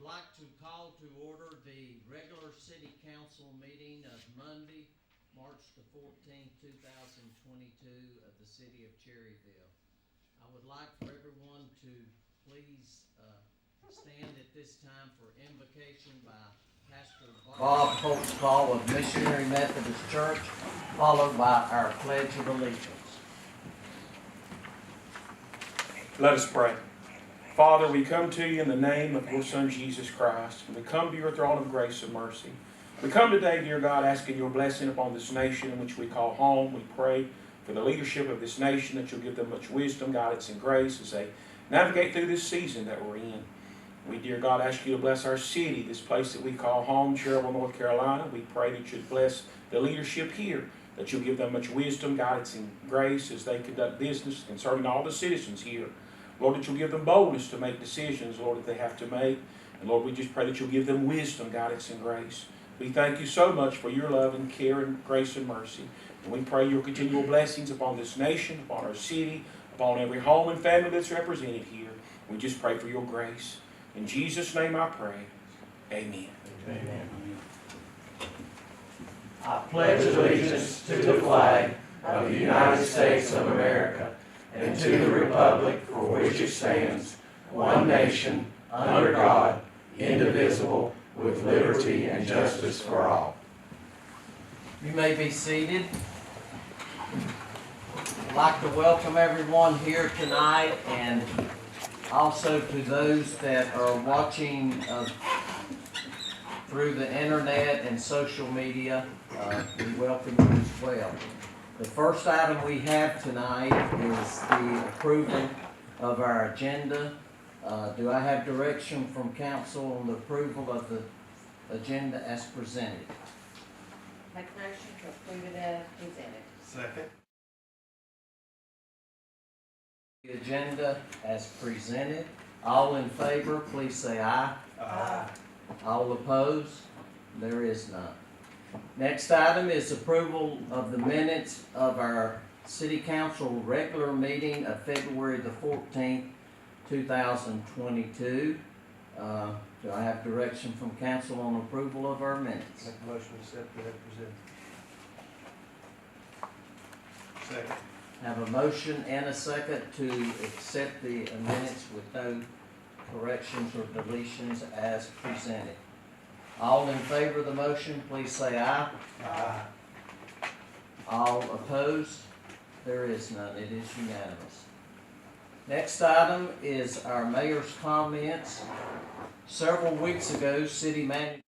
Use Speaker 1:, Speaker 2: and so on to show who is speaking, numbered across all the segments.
Speaker 1: like to call to order the regular city council meeting of Monday, March the 14th, 2022 of the city of Cherryville. I would like for everyone to please stand at this time for invocation by Pastor Bob Holtzcall of Missionary Methodist Church, followed by our Pledge of Allegiance.
Speaker 2: Let us pray. Father, we come to you in the name of your Son, Jesus Christ. And we come to your throne of grace and mercy. We come today, dear God, asking your blessing upon this nation in which we call home. We pray for the leadership of this nation, that you'll give them much wisdom, guidance, and grace as they navigate through this season that we're in. We, dear God, ask you to bless our city, this place that we call home, Cherryville, North Carolina. We pray that you'd bless the leadership here, that you'll give them much wisdom, guidance, and grace as they conduct business concerning all the citizens here. Lord, that you'll give them boldness to make decisions, Lord, that they have to make. And Lord, we just pray that you'll give them wisdom, guidance, and grace. We thank you so much for your love and care and grace and mercy. And we pray your continual blessings upon this nation, upon our city, upon every home and family that's represented here. We just pray for your grace. In Jesus' name I pray. Amen.
Speaker 1: Amen. I pledge allegiance to the flag of the United States of America and to the republic for which it stands, one nation, under God, indivisible, with liberty and justice for all. You may be seated. I'd like to welcome everyone here tonight, and also to those that are watching through the internet and social media. We welcome you as well. The first item we have tonight is the approval of our agenda. Do I have direction from council on the approval of the agenda as presented?
Speaker 3: Make a motion to approve it as presented.
Speaker 4: Second.
Speaker 1: The agenda as presented. All in favor, please say aye.
Speaker 4: Aye.
Speaker 1: All opposed? There is none. Next item is approval of the minutes of our City Council regular meeting of February the 14th, 2022. Do I have direction from council on approval of our minutes?
Speaker 4: Make a motion to accept it as presented. Second.
Speaker 1: Have a motion and a second to accept the minutes with no corrections or deletions as presented. All in favor of the motion, please say aye.
Speaker 4: Aye.
Speaker 1: All opposed? There is none. It is unanimous. Next item is our mayor's comments. Several weeks ago, city manager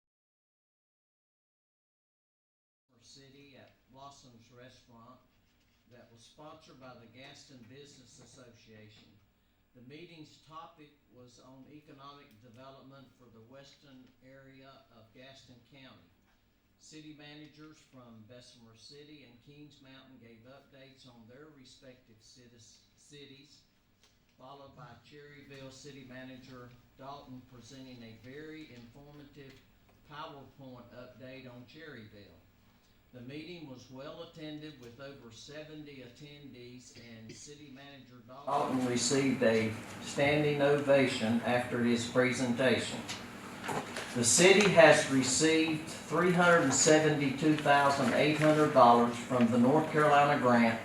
Speaker 1: City at Blossom's Restaurant that was sponsored by the Gaston Business Association. The meeting's topic was on economic development for the western area of Gaston County. City managers from Bessemer City and Kings Mountain gave updates on their respective cities, followed by Cherryville City Manager Dalton presenting a very informative PowerPoint update on Cherryville. The meeting was well attended with over 70 attendees, and City Manager Dalton received a standing ovation after his presentation. The city has received $372,800 from the North Carolina grant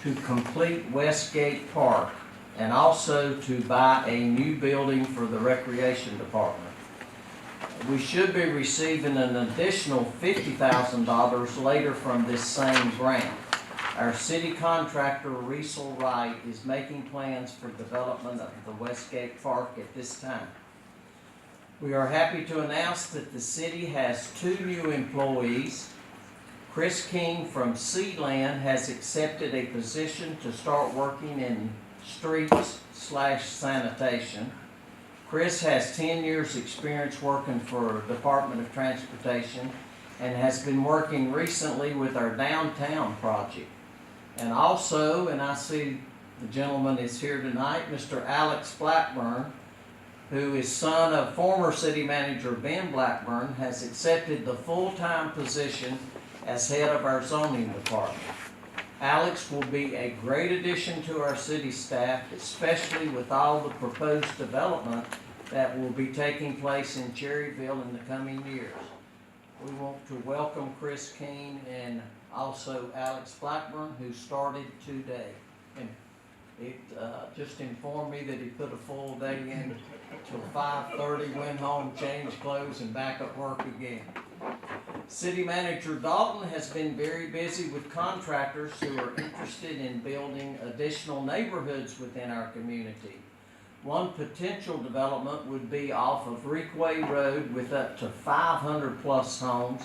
Speaker 1: to complete Westgate Park and also to buy a new building for the Recreation Department. We should be receiving an additional $50,000 later from this same grant. Our city contractor, Riesel Wright, is making plans for development of the Westgate Park at this time. We are happy to announce that the city has 2 new employees. Chris King from Sealand has accepted a position to start working in streets/sanitation. Chris has 10 years experience working for Department of Transportation and has been working recently with our downtown project. And also, and I see the gentleman is here tonight, Mr. Alex Blackburn, who is son of former city manager Ben Blackburn, has accepted the full-time position as head of our zoning department. Alex will be a great addition to our city staff, especially with all the proposed development that will be taking place in Cherryville in the coming years. We want to welcome Chris Keene and also Alex Blackburn, who started today. And it just informed me that he put a full day in till 5:30, went home, changed clothes, and back at work again. City Manager Dalton has been very busy with contractors who are interested in building additional neighborhoods within our community. One potential development would be off of Reekway Road with up to 500 plus homes,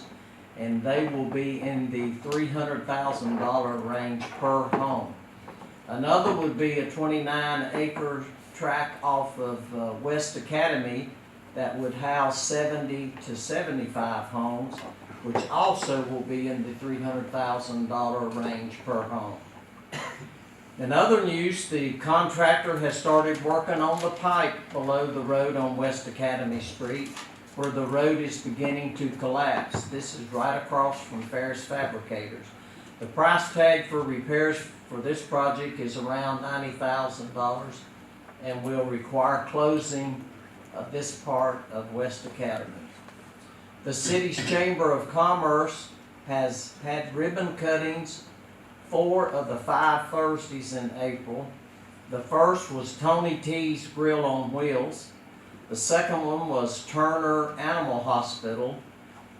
Speaker 1: and they will be in the $300,000 range per home. Another would be a 29-acre tract off of West Academy that would house 70 to 75 homes, which also will be in the $300,000 range per home. In other news, the contractor has started working on the pipe below the road on West Academy Street, where the road is beginning to collapse. This is right across from Ferris Fabricators. The price tag for repairs for this project is around $90,000 and will require closing of this part of West Academy. The city's Chamber of Commerce has had ribbon cuttings 4 of the 5 Thursdays in April. The first was Tony T's Grill on Wheels. The second one was Turner Animal Hospital.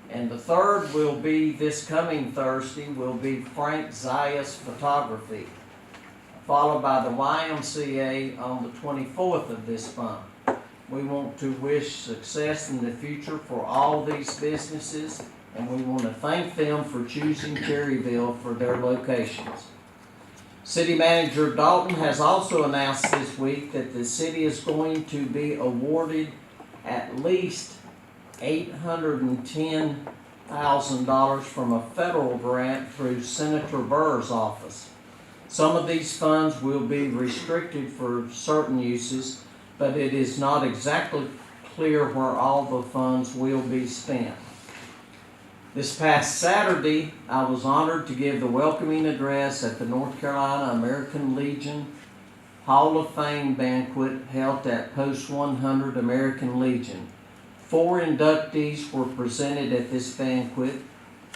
Speaker 1: And the third will be this coming Thursday, will be Frank Zayas Photography, followed by the YMCA on the 24th of this month. We want to wish success in the future for all these businesses, and we want to thank them for choosing Cherryville for their locations. City Manager Dalton has also announced this week that the city is going to be awarded at least $810,000 from a federal grant through Senator Burr's office. Some of these funds will be restricted for certain uses, but it is not exactly clear where all the funds will be spent. This past Saturday, I was honored to give the welcoming address at the North Carolina American Legion Hall of Fame banquet held at Post 100 American Legion. 4 inductees were presented at this banquet,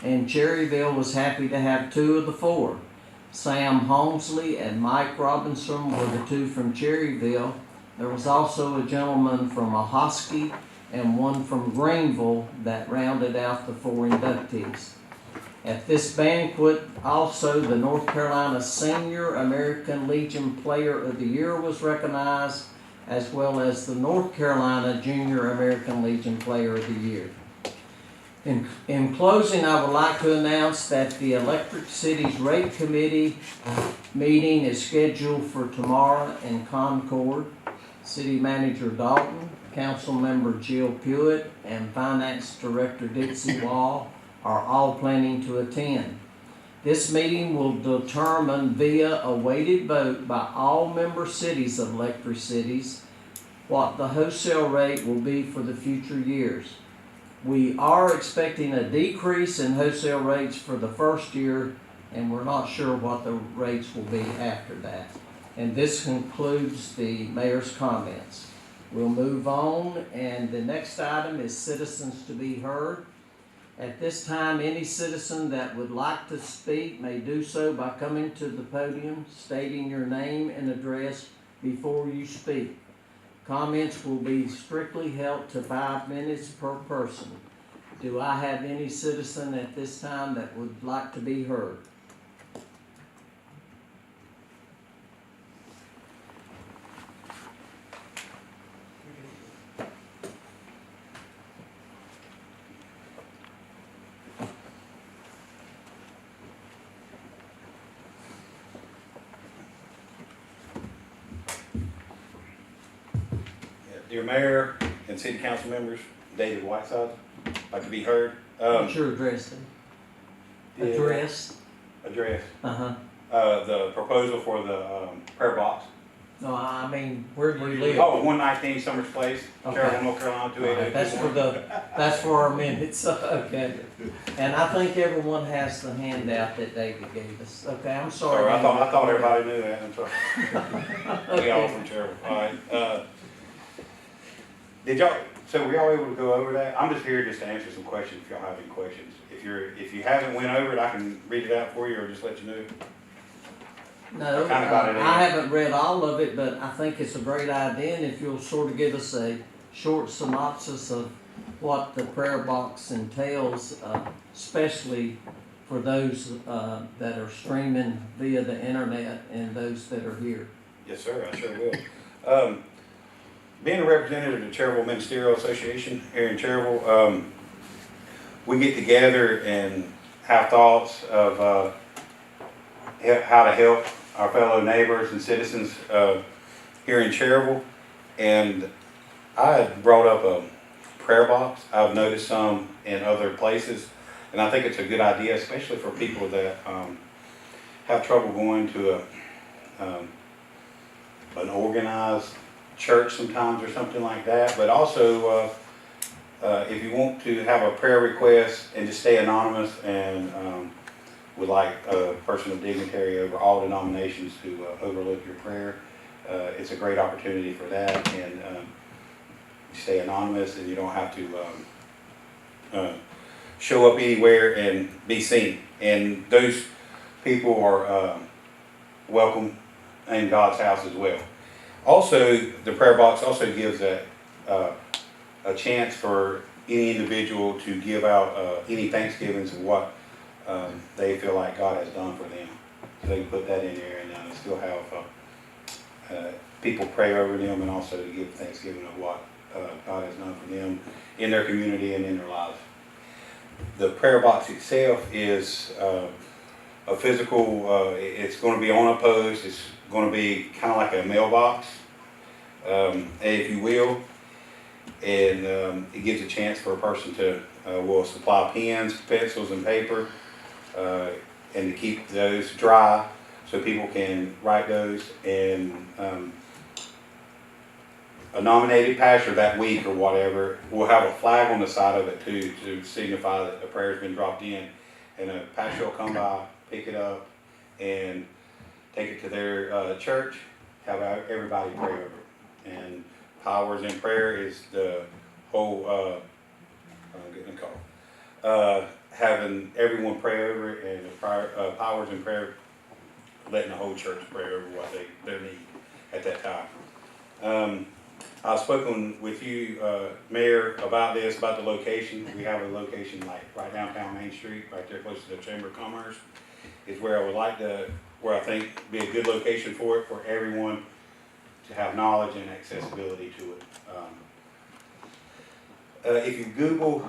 Speaker 1: and Cherryville was happy to have 2 of the 4. Sam Holmesley and Mike Robinson were the 2 from Cherryville. There was also a gentleman from Ahoskie and one from Greenville that rounded out the 4 inductees. At this banquet, also the North Carolina Senior American Legion Player of the Year was recognized, as well as the North Carolina Junior American Legion Player of the Year. In closing, I would like to announce that the Electric City's Rate Committee meeting is scheduled for tomorrow in Concord. City Manager Dalton, Council Member Jill Pewitt, and Finance Director Dixie Wall are all planning to attend. This meeting will determine via a weighted vote by all member cities of electric cities what the wholesale rate will be for the future years. We are expecting a decrease in wholesale rates for the first year, and we're not sure what the rates will be after that. And this concludes the mayor's comments. We'll move on, and the next item is citizens to be heard. At this time, any citizen that would like to speak may do so by coming to the podium, stating your name and address before you speak. Comments will be strictly held to 5 minutes per person. Do I have any citizen at this time that would like to be heard?
Speaker 5: Dear Mayor and City Council members, David Whiteside, like to be heard.
Speaker 1: What's your address then? Address?
Speaker 5: Address.
Speaker 1: Uh-huh.
Speaker 5: The proposal for the prayer box.
Speaker 1: No, I mean, where do you live?
Speaker 5: Oh, 119 Summers Place,
Speaker 1: Okay.
Speaker 5: Cherryville, North Carolina, 28821.
Speaker 1: That's for our minutes, okay. And I think everyone has the handout that David gave us. Okay, I'm sorry.
Speaker 5: Sorry, I thought everybody knew that, I'm sorry. We all
Speaker 1: Okay.
Speaker 5: from Cherryville, all right. Did y'all, so were y'all able to go over that? I'm just here just to answer some questions if y'all have any questions. If you haven't went over it, I can read it out for you or just let you know.
Speaker 1: No,
Speaker 5: I kinda got it in.
Speaker 1: I haven't read all of it, but I think it's a great idea, and if you'll sort of give us a short synopsis of what the prayer box entails, especially for those, that are streaming via the internet and those that are here.
Speaker 5: Yes, sir, I sure will. Being a representative of the Cherryville Ministerial Association here in Cherryville, we get together and have thoughts of how to help our fellow neighbors and citizens here in Cherryville. And I had brought up a prayer box. I've noticed some in other places, and I think it's a good idea, especially for people that have trouble going to an organized church sometimes or something like that. But also, if you want to have a prayer request and just stay anonymous and would like a person of dignitary over all denominations to overlook your prayer, it's a great opportunity for that. And you stay anonymous and you don't have to show up anywhere and be seen. And those people are welcome in God's house as well. Also, the prayer box also gives a chance for any individual to give out any thanksgivings of what they feel like God has done for them. So they can put that in there and still have people pray over them, and also to give thanksgiving of what God has done for them in their community and in their lives. The prayer box itself is a physical, it's going to be on a post. It's going to be kind of like a mailbox, if you will. And it gives a chance for a person to, will supply pens, pencils, and paper, and to keep those dry so people can write those. And a nominated pastor that week or whatever will have a flag on the side of it too, to signify that the prayer's been dropped in. And a pastor will come by, pick it up, and take it to their church, have everybody pray over it. And Powers in Prayer is the whole, I'm getting a call, having everyone pray over it, and the Powers in Prayer letting the whole church pray over what their need at that time. I've spoken with you, Mayor, about this, about the location. We have a location like right downtown Main Street, right there close to the Chamber of Commerce, is where I would like to, where I think be a good location for it, for everyone to have knowledge and accessibility to it. If you Google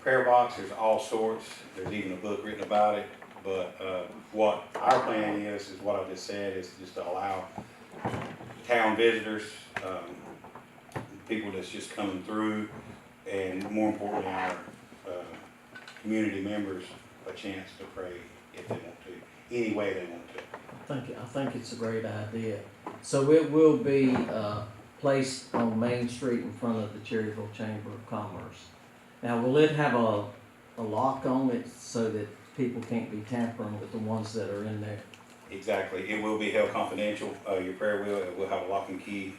Speaker 5: prayer box, there's all sorts. There's even a book written about it. But what our plan is what I just said, is just to allow town visitors, people that's just coming through, and more importantly, our community members a chance to pray if they want to, any way they want to.
Speaker 1: I think it's a great idea. So it will be placed on Main Street in front of the Cherryville Chamber of Commerce. Now, will it have a lock on it so that people can't be tampering with the ones that are in there?
Speaker 5: Exactly. It will be held confidential. Your prayer will have a lock and key.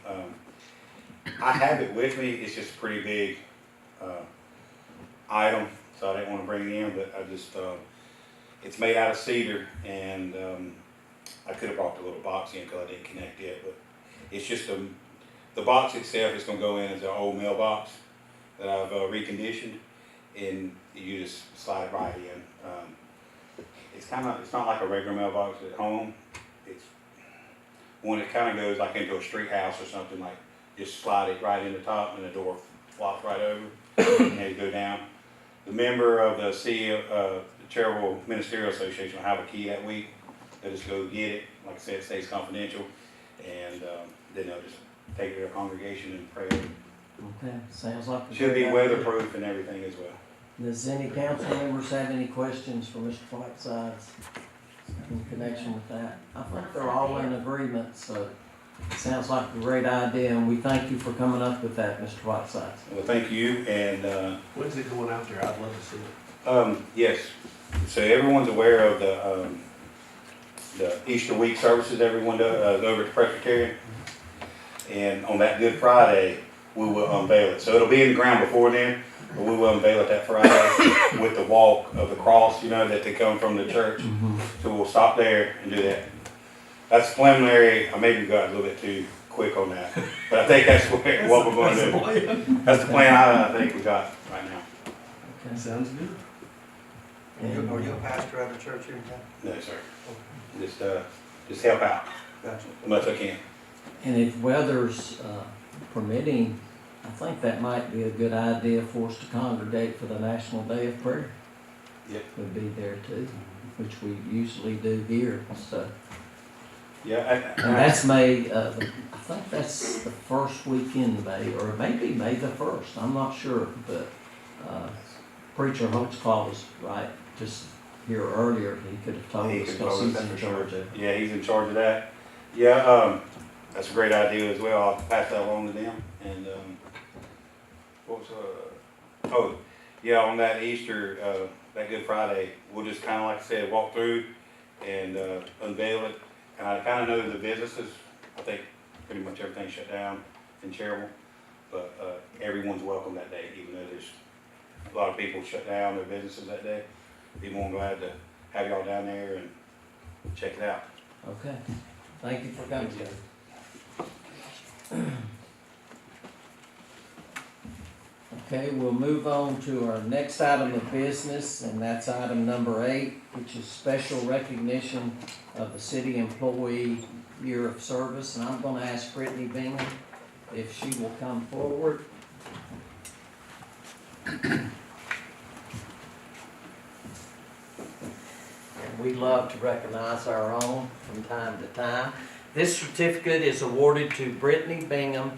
Speaker 5: I have it with me. It's just a pretty big item, so I didn't want to bring it in, but I just, it's made out of cedar, and I could have brought the little box in because I didn't connect yet, but it's just the box itself is going to go in as an old mailbox that I've reconditioned, and you just slide it right in. It's not like a regular mailbox at home. It's one that kind of goes like into a street house or something, like just slide it right in the top and the door flops right over and you go down. The member of the CEO, the Cherryville Ministerial Association will have a key that week. They'll just go get it. Like I said, it stays confidential, and then they'll just take it to their congregation and pray.
Speaker 1: Okay, sounds like a
Speaker 5: Should be
Speaker 1: great idea.
Speaker 5: weatherproof and everything as well.
Speaker 1: Does any council members have any questions for Mr. Whitesides in connection with that? I think they're all in agreement, so it sounds like a great idea, and we thank you for coming up with that, Mr. Whitesides.
Speaker 5: Well, thank you, and
Speaker 4: When's it going out there? I'd love to see it.
Speaker 5: yes. So everyone's aware of the Easter week services everyone does over at the Presbyterian, and on that Good Friday, we will unveil it. So it'll be in the ground before then, but we will unveil it that Friday with the walk of the cross, you know, that they come from the church. So we'll stop there and do that. That's preliminary. I maybe got a little bit too quick on that, but I think that's what we're going to do. That's the plan I think we got right now.
Speaker 1: Okay.
Speaker 4: Sounds good.
Speaker 6: Are you a pastor at the church here in town?
Speaker 5: No, sir. Just help out
Speaker 6: Gotcha.
Speaker 5: as much as I can.
Speaker 1: And if weather's permitting, I think that might be a good idea for us to congregate for the National Day of Prayer.
Speaker 5: Yep.
Speaker 1: Would be there too, which we usually do here, so.
Speaker 5: Yeah.
Speaker 1: And that's May, I think that's the first weekend in May, or maybe May the 1st, I'm not sure, but, Preacher Holtzclaw was right, just here earlier, he could have told
Speaker 5: He
Speaker 1: us,
Speaker 5: could
Speaker 1: because
Speaker 5: tell us
Speaker 1: he's
Speaker 5: that
Speaker 1: in
Speaker 5: for sure.
Speaker 1: charge of it.
Speaker 5: Yeah, he's in charge of that. Yeah, that's a great idea as well. I'll pass that along to them. And what was oh yeah, on that Easter, that Good Friday, we'll just kind of like I said, walk through and unveil it. And I kind of know the businesses. I think pretty much everything's shut down in Cherryville, but everyone's welcome that day, even though there's a lot of people shut down their businesses that day. Be more than glad to have y'all down there and check it out.
Speaker 1: Okay, thank you for coming, Joe. Okay, we'll move on to our next item of business, and that's item number 8, which is special recognition of the city employee year of service. And I'm gonna ask Brittany Bingham if she will come forward. And we love to recognize our own from time to time. This certificate is awarded to Brittany Bingham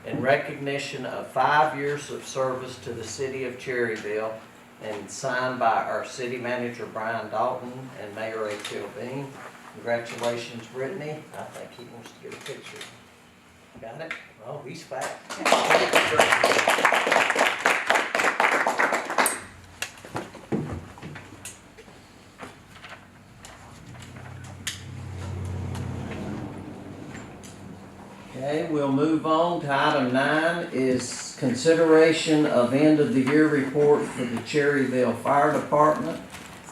Speaker 1: in recognition of 5 years of service to the city of Cherryville, and signed by our city manager Brian Dalton and Mayor H.L. Bean. Congratulations, Brittany. I think he wants to get a picture. Got it? Oh, he's fat. Okay, we'll move on to item 9, is consideration of end of the year report for the Cherryville Fire Department.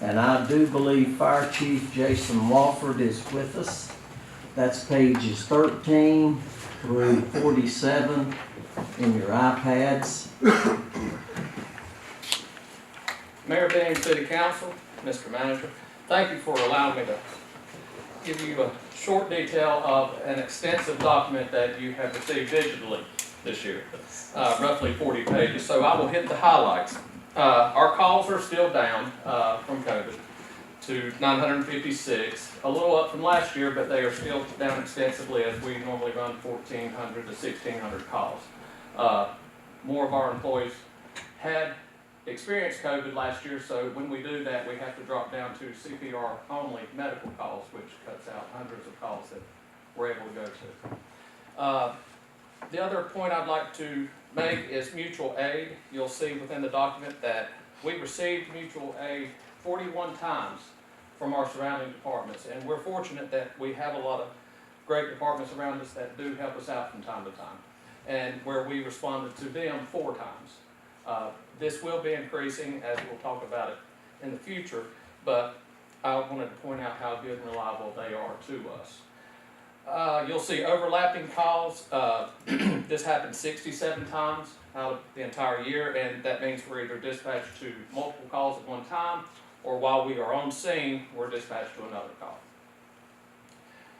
Speaker 1: And I do believe Fire Chief Jason Wofford is with us. That's pages 13 through 47 in your iPads.
Speaker 2: Mayor Bean, City Council, Mr. Manager, thank you for allowing me to give you a short detail of an extensive document that you have received digitally this year, roughly 40 pages. So I will hit the highlights. Our calls are still down from COVID to 956, a little up from last year, but they are still down extensively as we normally run 1,400 to 1,600 calls. More of our employees had experienced COVID last year, so when we do that, we have to drop down to CPR only medical calls, which cuts out hundreds of calls that we're able to go to. The other point I'd like to make is mutual aid. You'll see within the document that we received mutual aid 41 times from our surrounding departments, and we're fortunate that we have a lot of great departments around us that do help us out from time to time, and where we responded to them 4 times. This will be increasing as we'll talk about it in the future, but I wanted to point out how good and reliable they are to us. You'll see overlapping calls. This happened 67 times out of the entire year, and that means we're either dispatched to multiple calls at one time, or while we are on scene, we're dispatched to another call.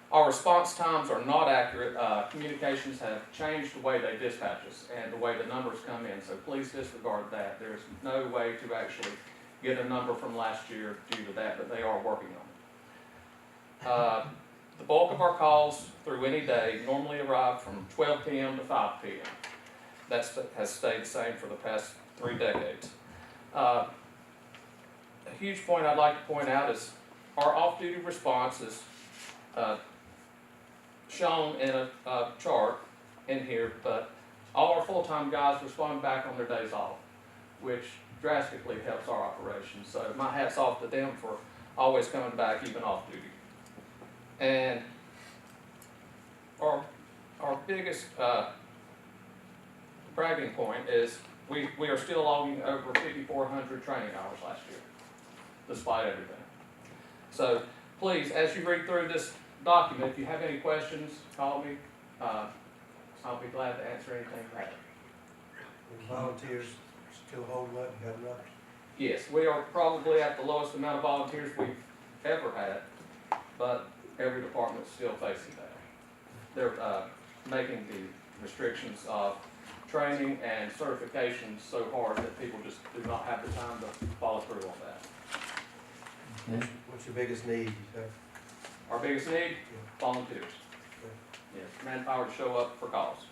Speaker 2: Our response times are not accurate. Communications have changed the way they dispatch us and the way the numbers come in, so please disregard that. There's no way to actually get a number from last year due to that, but they are working on it. The bulk of our calls through any day normally arrive from 12 p.m. to 5 p.m. That has stayed the same for the past 3 decades. A huge point I'd like to point out is our off-duty response is shown in a chart in here, but all our full-time guys respond back on their days off, which drastically helps our operation. So my hat's off to them for always coming back even off duty. And our biggest
Speaker 7: bragging point is we are still logging over 5,400 training hours last year, despite everything. So please, as you read through this document, if you have any questions, call me. I'll be glad to answer anything you have.
Speaker 6: Volunteers still holding up, you have enough?
Speaker 7: Yes, we are probably at the lowest amount of volunteers we've ever had, but every department's still facing that. They're making the restrictions of training and certifications so hard that people just do not have the time to follow through on that.
Speaker 6: What's your biggest need, you say?
Speaker 7: Our biggest need, volunteers. Yes, manpower to show up for calls.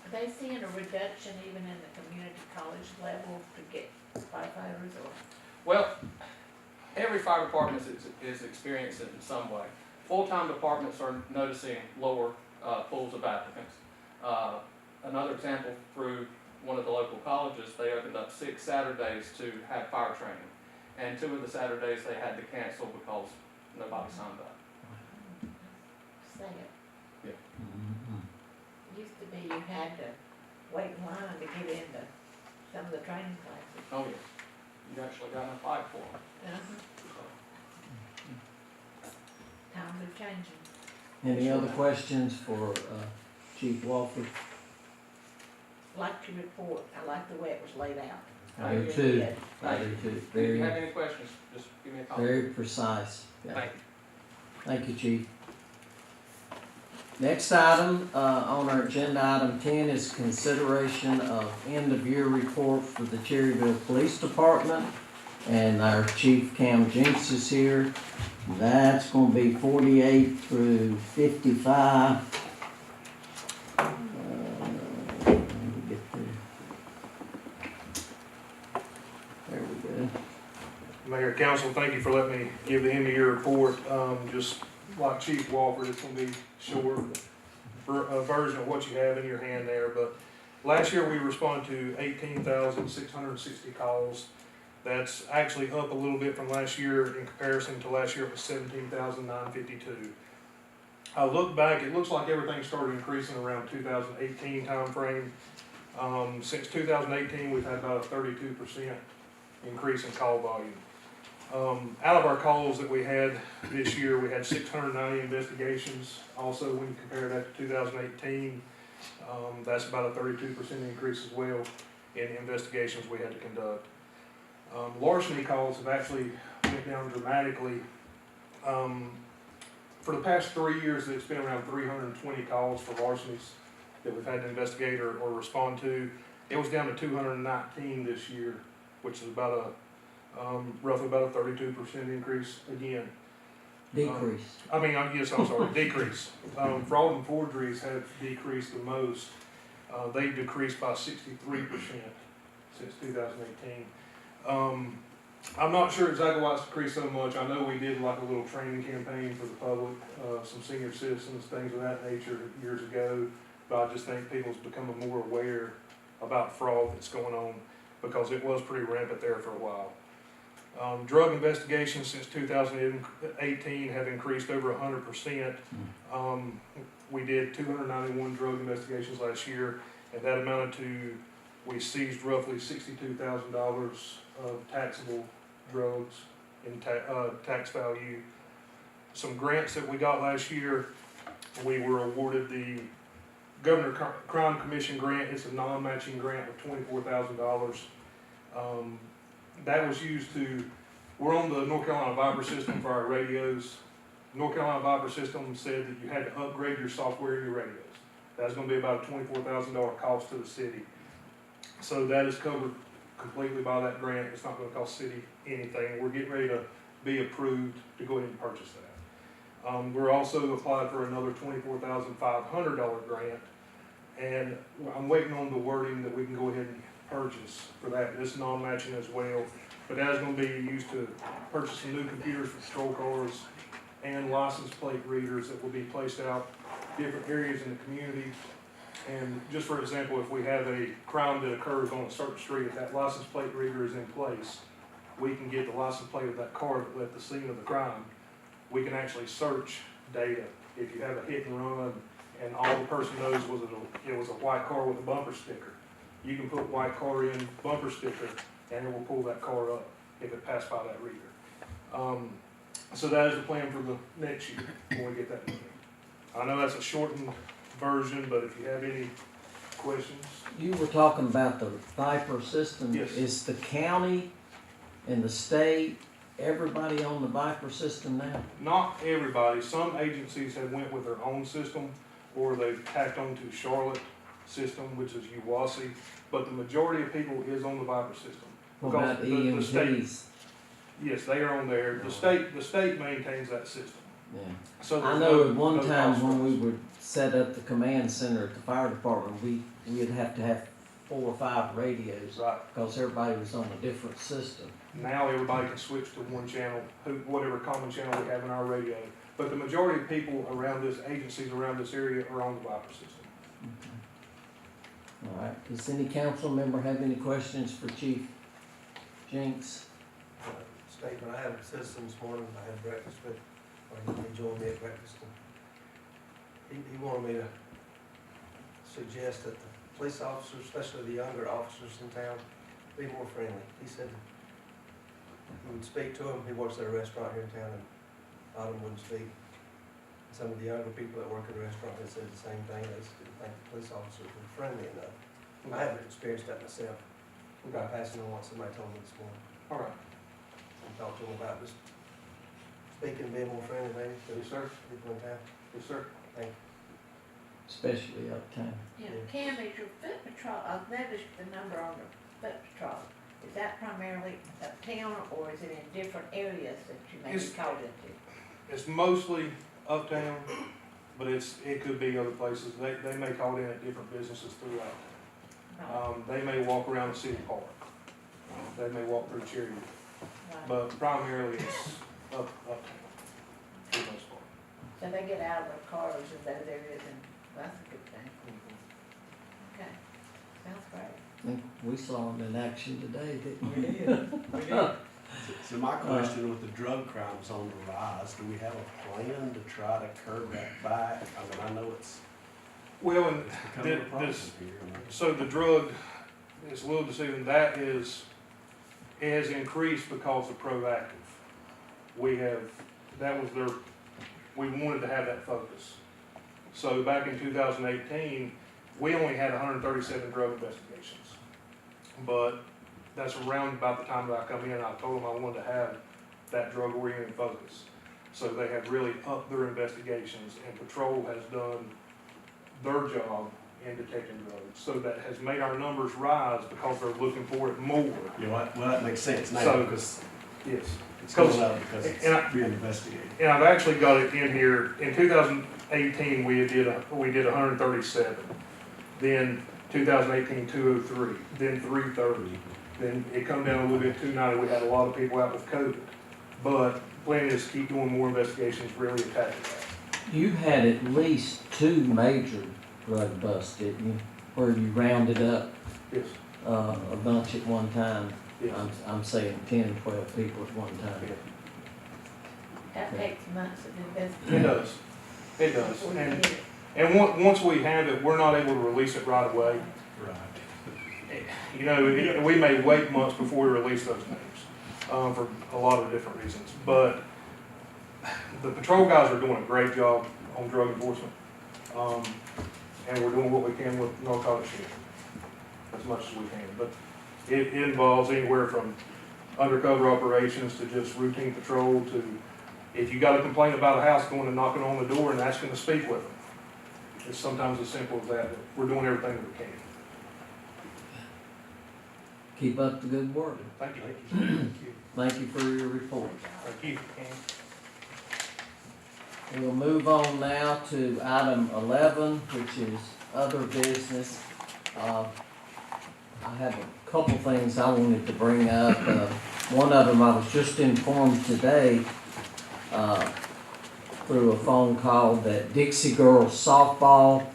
Speaker 3: Are they seeing a reduction even in the community college level to get firefighters or?
Speaker 7: Well, every fire department is experiencing it in some way. Full-time departments are noticing lower pools of applicants. Another example, through one of the local colleges, they opened up 6 Saturdays to have fire training. And 2 of the Saturdays they had to cancel because nobody signed up.
Speaker 3: Say it.
Speaker 7: Yeah.
Speaker 3: Used to be you had to wait in line to get into some of the training classes.
Speaker 7: Oh, yes. You actually got to apply for them.
Speaker 3: Times are changing.
Speaker 1: Any other questions for Chief Walford?
Speaker 3: Like your report, I like the way it was laid out.
Speaker 1: I do
Speaker 3: really
Speaker 1: too.
Speaker 3: did.
Speaker 1: I do too.
Speaker 7: If you
Speaker 1: Very,
Speaker 7: have any questions, just give me a call.
Speaker 1: very precise. Yeah.
Speaker 7: Thank you.
Speaker 1: Thank you, Chief. Next item on our agenda, item 10, is consideration of end-of-year report for the Cherryville Police Department. And our Chief Cam Jinks is here. That's gonna be 48 through 55. Let me get there. There we go.
Speaker 2: Mayor, Council, thank you for letting me give the end-of-year report. Just like Chief Walford, it's gonna be short, a version of what you have in your hand there. But last year, we responded to 18,660 calls. That's actually up a little bit from last year. In comparison to last year, it was 17,952. I look back, it looks like everything started increasing around 2018 timeframe. Since 2018, we've had about a 32% increase in call volume. Out of our calls that we had this year, we had 690 investigations. Also, when you compare that to 2018, that's about a 32% increase as well in investigations we had to conduct. Larceny calls have actually went down dramatically. For the past 3 years, it's been around 320 calls for larcenies that we've had to investigate or respond to. It was down to 219 this year, which is about roughly about a 32% increase again.
Speaker 1: Decrease.
Speaker 2: Yes, I'm sorry, decrease. Fraud and forgeries have decreased the most. They decreased by 63% since 2018. I'm not sure exactly why it's decreased so much. I know we did like a little training campaign for the public, some senior citizens, things of that nature years ago. But I just think people's becoming more aware about fraud that's going on because it was pretty rampant there for a while. Drug investigations since 2018 have increased over 100%. We did 291 drug investigations last year, and that amounted to, we seized roughly $62,000 of taxable drugs in tax value. Some grants that we got last year, we were awarded the Governor Crime Commission grant. It's a non-matching grant of $24,000. That was used to, we're on the North Carolina Viper system for our radios. North Carolina Viper system said that you had to upgrade your software in your radios. That's going to be about a $24,000 cost to the city. So that is covered completely by that grant. It's not going to cost the city anything. We're getting ready to be approved to go ahead and purchase that. We're also applied for another $24,500 grant, and I'm waiting on the wording that we can go ahead and purchase for that. It's non-matching as well, but that is going to be used to purchase some new computers for patrol cars and license plate readers that will be placed out different areas in the community. And just for example, if we have a crime that occurs on a certain street, if that license plate reader is in place, we can get the license plate of that car that left the scene of the crime. We can actually search data. If you have a hit and run and all the person knows was it was a white car with a bumper sticker. You can put white car in, bumper sticker, and it will pull that car up if it passed by that reader. So that is the plan for the next year when we get that money. I know that's a shortened version, but if you have any questions.
Speaker 1: You were talking about the Viper system.
Speaker 2: Yes.
Speaker 1: Is the county and the state, everybody on the Viper system now?
Speaker 2: Not everybody. Some agencies have went with their own system, or they've tacked on to Charlotte system, which is UWASI, but the majority of people is on the Viper system.
Speaker 1: What
Speaker 2: Because
Speaker 1: about
Speaker 2: the state,
Speaker 1: EMTs?
Speaker 2: yes, they are on there. The state maintains that system.
Speaker 1: Yeah.
Speaker 2: So
Speaker 1: I
Speaker 2: there's
Speaker 1: know
Speaker 2: no-
Speaker 1: at one
Speaker 2: no
Speaker 1: time
Speaker 2: cost
Speaker 1: when
Speaker 2: for
Speaker 1: we
Speaker 2: us.
Speaker 1: would set up the command center at the fire department, we'd have to have 4 or 5 radios
Speaker 2: Right.
Speaker 1: because everybody was on a different system.
Speaker 2: Now everybody can switch to one channel, whatever common channel we have in our radio. But the majority of people around this, agencies around this area are on the Viper system.
Speaker 1: All right, does any council member have any questions for Chief Jinks?
Speaker 6: Statement, I had a citizen this morning, I had breakfast with, or he joined me at breakfast. And he wanted me to suggest that the police officers, especially the younger officers in town, be more friendly. He said he would speak to them, he works at a restaurant here in town, and a lot of them wouldn't speak. Some of the younger people that work at the restaurant, they said the same thing, they just didn't think the police officers were friendly enough. I haven't experienced that myself,
Speaker 2: Okay,
Speaker 6: I'm passing on what somebody told me this morning.
Speaker 2: all right.
Speaker 6: And talk to them about just speaking, being more friendly, maybe, to
Speaker 2: Yes, sir.
Speaker 6: people in town.
Speaker 2: Yes, sir.
Speaker 1: Especially uptown.
Speaker 3: Yeah, Cam, is your foot patrol, I've noticed the number on the foot patrol, is that primarily uptown, or is it in different areas that you may be
Speaker 2: It's-
Speaker 3: called into?
Speaker 2: It's mostly uptown, but it could be other places. They may call in at different businesses throughout.
Speaker 3: Right,
Speaker 2: They may walk around the city park. They may walk through Cherryville,
Speaker 3: right.
Speaker 2: but primarily it's uptown, for the most part.
Speaker 3: So they get out of their cars in those areas, and that's a good thing. Okay, sounds great.
Speaker 1: I think we saw them in action today, didn't we?
Speaker 4: We did, we did. So my question with the drug crimes on the rise, do we have a plan to try to curb that back? I mean, I know it's
Speaker 2: Well, and
Speaker 4: becoming a problem
Speaker 2: this,
Speaker 4: here. I mean.
Speaker 2: so the drug is a little deceiving. It has increased because of proactive. We wanted to have that focus. So back in 2018, we only had 137 drug investigations. But that's around about the time that I come in, I told them I wanted to have that drug-oriented focus. So they have really upped their investigations, and patrol has done their job in detecting drugs. So that has made our numbers rise because they're looking for it more.
Speaker 4: Well, that makes sense now,
Speaker 2: So-
Speaker 4: because
Speaker 2: Yes.
Speaker 4: it's going up because it's
Speaker 2: and I-
Speaker 4: being investigated.
Speaker 2: And I've actually got it in here, in 2018, we did 137. Then 2018, 203, then 330. Then it come down a little bit, 290, we had a lot of people out with COVID. But the plan is to keep doing more investigations, really attacking that.
Speaker 1: You had at least 2 major drug busts, didn't you? Where you rounded up,
Speaker 2: Yes,
Speaker 1: a bunch at one time.
Speaker 2: yes.
Speaker 1: I'm saying 10, 12 people at one time.
Speaker 3: That takes months of
Speaker 2: It
Speaker 3: investigation.
Speaker 2: does, it does.
Speaker 3: before you
Speaker 2: And,
Speaker 3: get it.
Speaker 2: once we have it, we're not able to release it right away.
Speaker 4: Right.
Speaker 2: You know, we may wait months before we release those names, for a lot of different reasons. But the patrol guys are doing a great job on drug enforcement. And we're doing what we can with narcotics shooting, as much as we can. But it involves anywhere from undercover operations to just routine patrol to, if you got a complaint about a house, going and knocking on the door and asking to speak with them. It's sometimes as simple as that, but we're doing everything that we can.
Speaker 1: Keep up the good work.
Speaker 2: Thank you.
Speaker 1: Thank you for your report.
Speaker 2: Thank you.
Speaker 1: We'll move on now to item 11, which is other business. I have a couple things I wanted to bring up. One of them, I was just informed today, through a phone call, that Dixie Girls softball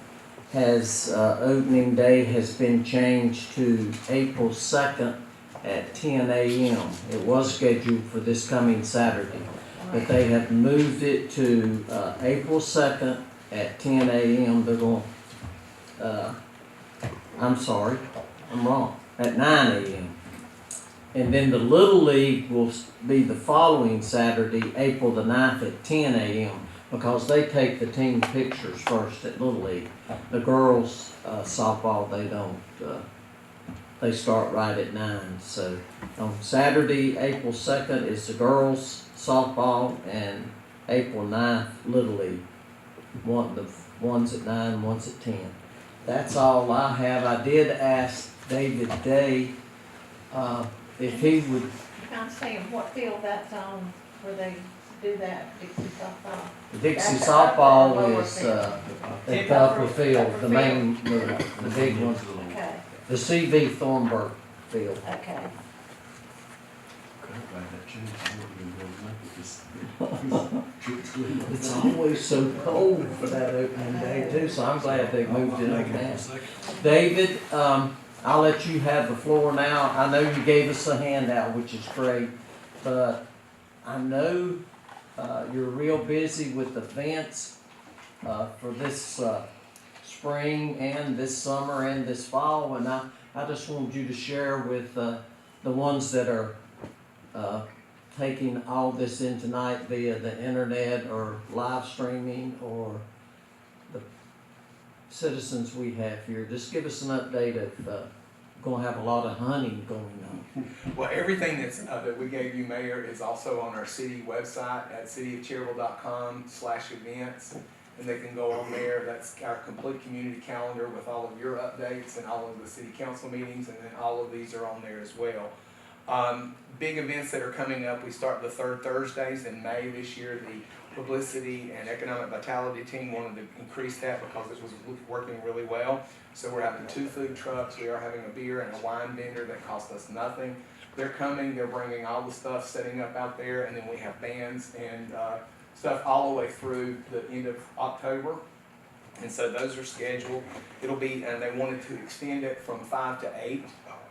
Speaker 1: has, opening day has been changed to April 2nd at 10 a.m. It was scheduled for this coming Saturday, but they have moved it to April 2nd at 10 a.m. They're going, I'm sorry, I'm wrong, at 9 a.m. And then the Little League will be the following Saturday, April the 9th at 10 a.m. because they take the team pictures first at Little League. The girls softball, they don't. They start right at 9. So on Saturday, April 2nd is the girls softball, and April 9th, Little League. One's at 9, one's at 10. That's all I have. I did ask David Day if he would.
Speaker 3: I'm saying what field that's on where they do that, Dixie softball.
Speaker 1: Dixie
Speaker 3: That's the upper
Speaker 1: softball
Speaker 3: or lower
Speaker 1: is
Speaker 3: field?
Speaker 1: at the upper field, the main, the big one,
Speaker 3: Okay,
Speaker 1: the CV Thornburg field.
Speaker 3: okay.
Speaker 1: It's always so cold for that opening day too, so I'm glad they moved it on down. David, I'll let you have the floor now. I know you gave us a handout, which is great, but I know you're real busy with events for this spring and this summer and this fall, and I just wanted you to share with the ones that are taking all this in tonight via the internet or live streaming or the citizens we have here. Just give us an update of gonna have a lot of hunting going on.
Speaker 8: Well, everything that we gave you, Mayor, is also on our city website at cityofcherryville.com/events. And they can go on there. That's our complete community calendar with all of your updates and all of the city council meetings, and then all of these are on there as well. Big events that are coming up, we start the third Thursdays in May this year. The Publicity and Economic Vitality team wanted to increase that because it was working really well. So we're having 2 food trucks. We are having a beer and a wine vendor that cost us nothing. They're coming, they're bringing all the stuff, setting up out there, and then we have bands and stuff all the way through the end of October. And so those are scheduled. It'll be, and they wanted to extend it from 5 to 8.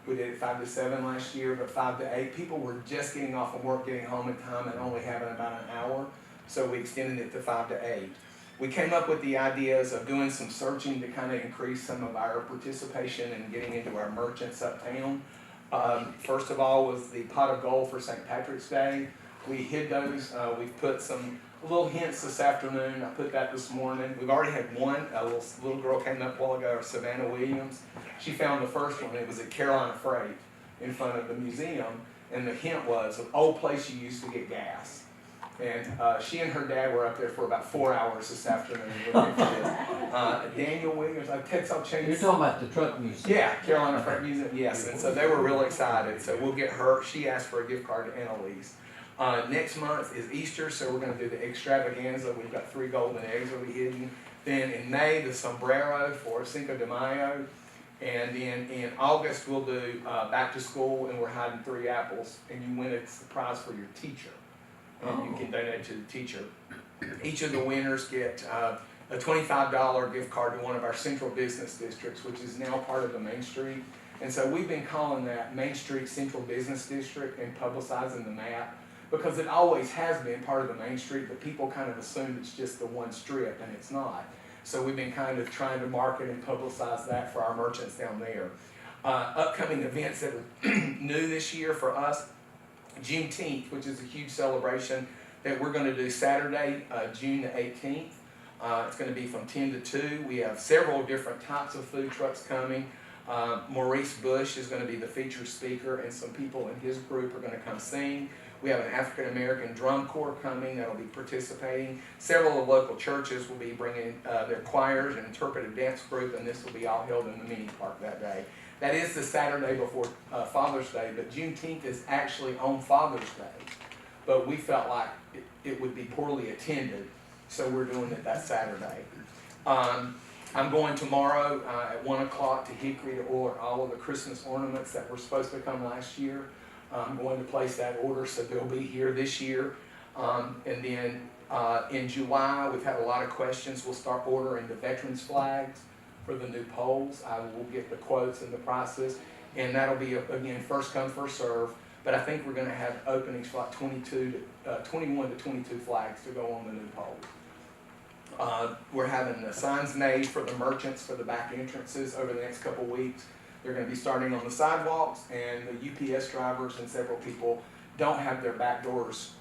Speaker 8: We did it 5 to 7 last year, but 5 to 8. People were just getting off of work, getting home in time, and only having about an hour. So we extended it to 5 to 8. We came up with the ideas of doing some searching to kind of increase some of our participation and getting into our merchants uptown. First of all was the pot of gold for St. Patrick's Day. We hid those. We've put some little hints this afternoon. I put that this morning. We've already had one. A little girl came up a while ago, Savannah Williams. She found the first one. It was at Carolina Freight in front of the museum. And the hint was an old place you used to get gas. And she and her dad were up there for about 4 hours this afternoon looking for this. Daniel Williams, I'll change.
Speaker 1: You're talking about the truck museum?
Speaker 8: Yeah, Carolina Freight Museum, yes. And so they were real excited. So we'll get her. She asked for a gift card to Annalise. Next month is Easter, so we're going to do the extravaganza. We've got 3 golden eggs will be hidden. Then in May, the sombrero for Cinco de Mayo. And then in August, we'll do back to school, and we're hiding 3 apples. And you win a prize for your teacher. And you can donate to the teacher. Each of the winners get a $25 gift card to one of our central business districts, which is now part of the Main Street. And so we've been calling that Main Street Central Business District and publicizing the map, because it always has been part of the Main Street, but people kind of assume it's just the one strip, and it's not. So we've been kind of trying to market and publicize that for our merchants down there. Upcoming events that are new this year for us, Juneteenth, which is a huge celebration that we're going to do Saturday, June the 18th. It's going to be from 10 to 2. We have several different types of food trucks coming. Maurice Bush is going to be the featured speaker, and some people in his group are going to come sing. We have an African-American drum corps coming that will be participating. Several of the local churches will be bringing their choirs and interpretive dance group, and this will be all held in the mini park that day. That is the Saturday before Father's Day, but Juneteenth is actually on Father's Day. But we felt like it would be poorly attended, so we're doing it that Saturday. I'm going tomorrow at 1 o'clock to Hickory to order all of the Christmas ornaments that were supposed to come last year. I'm going to place that order, so they'll be here this year. And then in July, we've had a lot of questions. We'll start ordering the veterans flags for the new poles. I will get the quotes and the prices, and that'll be, again, first come, first serve. But I think we're going to have openings for like 21 to 22 flags to go on the new poles. We're having the signs made for the merchants for the back entrances over the next couple weeks. They're gonna be starting on the sidewalks, and the UPS drivers and several people don't have their back doors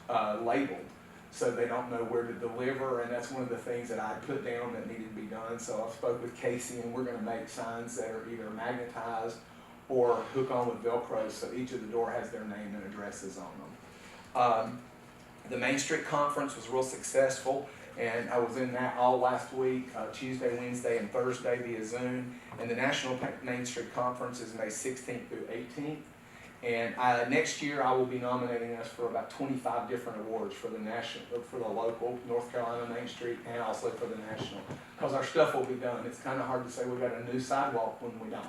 Speaker 8: labeled, so they don't know where to deliver, and that's one of the things that I put down that needed to be done. So I spoke with Casey, and we're gonna make signs that are either magnetized or hook on with Velcro, so each of the door has their name and addresses on them. The Main Street Conference was real successful, and I was in that all last week, Tuesday, Wednesday, and Thursday via Zoom. And the National Main Street Conference is May 16th through 18th. And next year, I will be nominating us for about 25 different awards for the local North Carolina Main Street, and also for the national, because our stuff will be done. It's kind of hard to say we've got a new sidewalk when we don't.